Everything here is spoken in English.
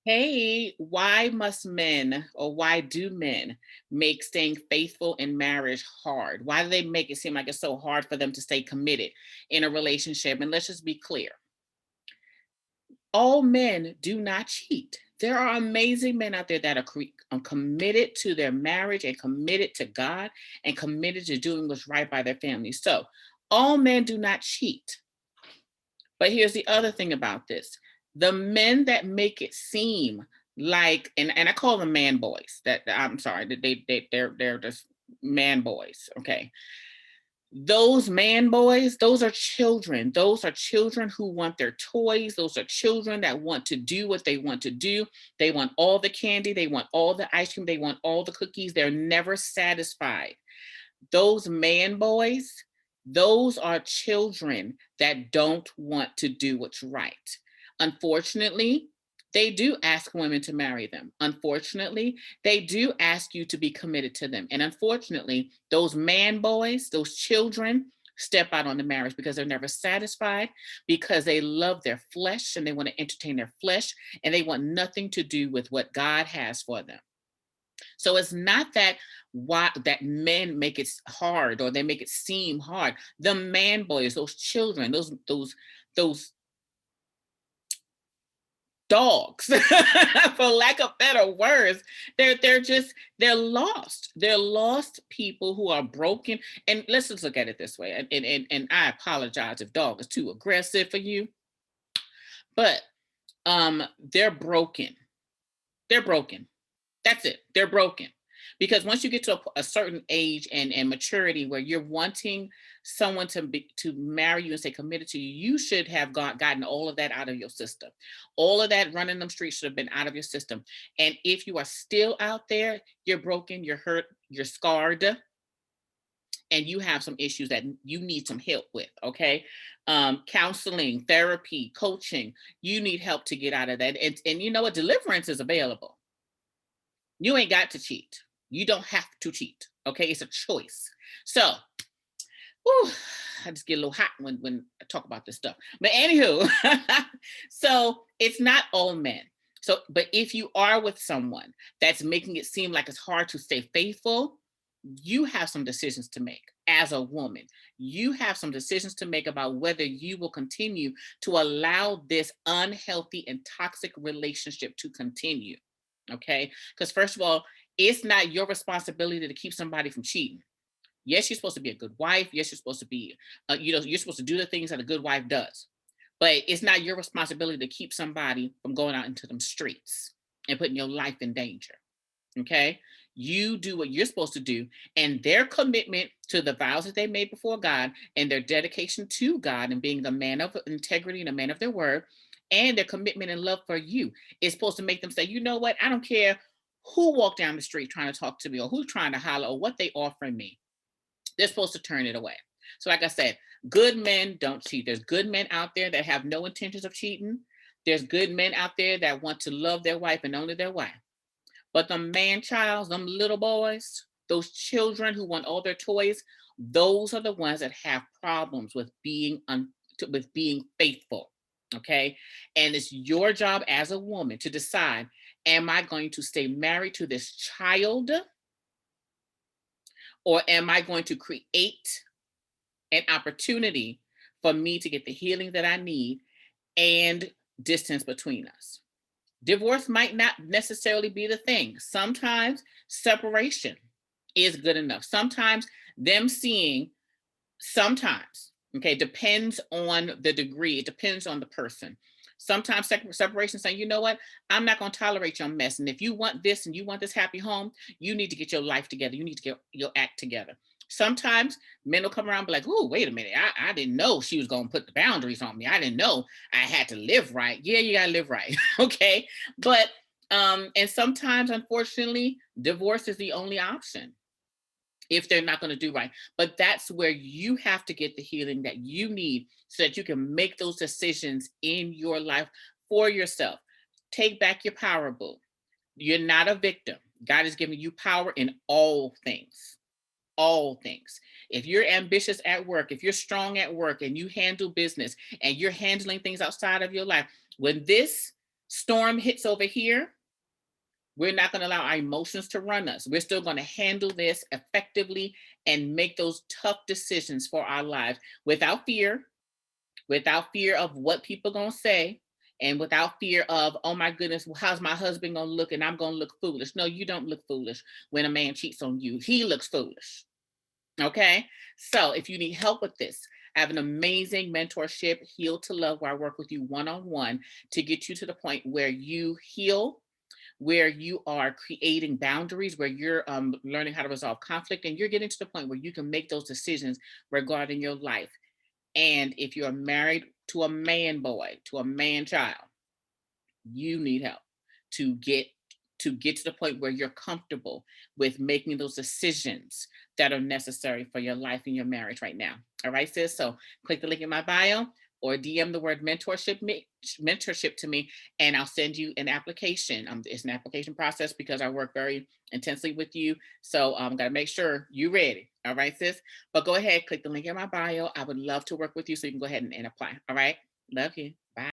Hey, why must men or why do men make staying faithful in marriage hard? Why do they make it seem like it's so hard for them to stay committed in a relationship? And let's just be clear, all men do not cheat. There are amazing men out there that are committed to their marriage and committed to God and committed to doing what's right by their family. So, all men do not cheat. But here's the other thing about this. The men that make it seem like, and I call them man boys. I'm sorry, that they're just man boys. Okay. Those man boys, those are children. Those are children who want their toys. Those are children that want to do what they want to do. They want all the candy. They want all the ice cream. They want all the cookies. They're never satisfied. Those man boys, those are children that don't want to do what's right. Unfortunately, they do ask women to marry them. Unfortunately, they do ask you to be committed to them. And unfortunately, those man boys, those children, step out on the marriage because they're never satisfied, because they love their flesh and they want to entertain their flesh, and they want nothing to do with what God has for them. So it's not that why that men make it hard or they make it seem hard. The man boys, those children, those dogs, for lack of better words, they're lost. They're lost people who are broken. And let's just look at it this way. And I apologize if dog is too aggressive for you, but they're broken. They're broken. That's it. They're broken. Because once you get to a certain age and maturity where you're wanting someone to marry you and stay committed to you, you should have gotten all of that out of your system. All of that running them streets should have been out of your system. And if you are still out there, you're broken, you're hurt, you're scarred, and you have some issues that you need some help with. Okay. Counseling, therapy, coaching, you need help to get out of that. And you know what? Deliverance is available. You ain't got to cheat. You don't have to cheat. Okay, it's a choice. So, whew, I just get a little hot when I talk about this stuff. But anywho, so it's not all men. So, but if you are with someone that's making it seem like it's hard to stay faithful, you have some decisions to make as a woman. You have some decisions to make about whether you will continue to allow this unhealthy and toxic relationship to continue. Okay. Because, first of all, it's not your responsibility to keep somebody from cheating. Yes, you're supposed to be a good wife. Yes, you're supposed to be, you're supposed to do the things that a good wife does. But it's not your responsibility to keep somebody from going out into them streets and putting your life in danger. Okay. You do what you're supposed to do, and their commitment to the vows that they made before God and their dedication to God and being a man of integrity and a man of their word and their commitment and love for you is supposed to make them say, you know what? I don't care who walked down the street trying to talk to me or who's trying to holler or what they offering me. They're supposed to turn it away. So, like I said, good men don't cheat. There's good men out there that have no intentions of cheating. There's good men out there that want to love their wife and only their wife. But the man childs, them little boys, those children who want all their toys, those are the ones that have problems with being faithful. Okay. And it's your job as a woman to decide, am I going to stay married to this child, or am I going to create an opportunity for me to get the healing that I need and distance between us? Divorce might not necessarily be the thing. Sometimes separation is good enough. Sometimes them seeing, sometimes, okay, depends on the degree, it depends on the person. Sometimes separation saying, you know what, I'm not going to tolerate your mess. And if you want this and you want this happy home, you need to get your life together. You need to get your act together. Sometimes men will come around and be like, oh, wait a minute. I didn't know she was going to put the boundaries on me. I didn't know I had to live right. Yeah, you got to live right. Okay. But, and sometimes, unfortunately, divorce is the only option if they're not going to do right. But that's where you have to get the healing that you need so that you can make those decisions in your life for yourself. Take back your power, boo. You're not a victim. God has given you power in all things. All things. If you're ambitious at work, if you're strong at work and you handle business and you're handling things outside of your life, when this Storm hits over here. We're not going to allow our emotions to run us. We're still going to handle this effectively and make those tough decisions for our lives without fear of what people are going to say, and without fear of, oh my goodness, how's my husband going to look and I'm going to look foolish. No, you don't look foolish when a man cheats on you. He looks foolish. Okay. So if you need help with this, I have an amazing mentorship, Heal to Love, where I work with you one on one to get you to the point where you heal, where you are creating boundaries, where you're learning how to resolve conflict, and you're getting to the point where you can make those decisions regarding your life. And if you're married to a man boy, to a man child, you need help to get to the point where you're comfortable with making those decisions that are necessary for your life and your marriage right now. All right, sis. So click the link in my bio or DM the word mentorship to me, and I'll send you an application. It's an application process because I work very intensely with you. So got to make sure you're ready. All right, sis. But go ahead, click the link in my bio. I would love to work with you, so you can go ahead and apply. All right. Love you.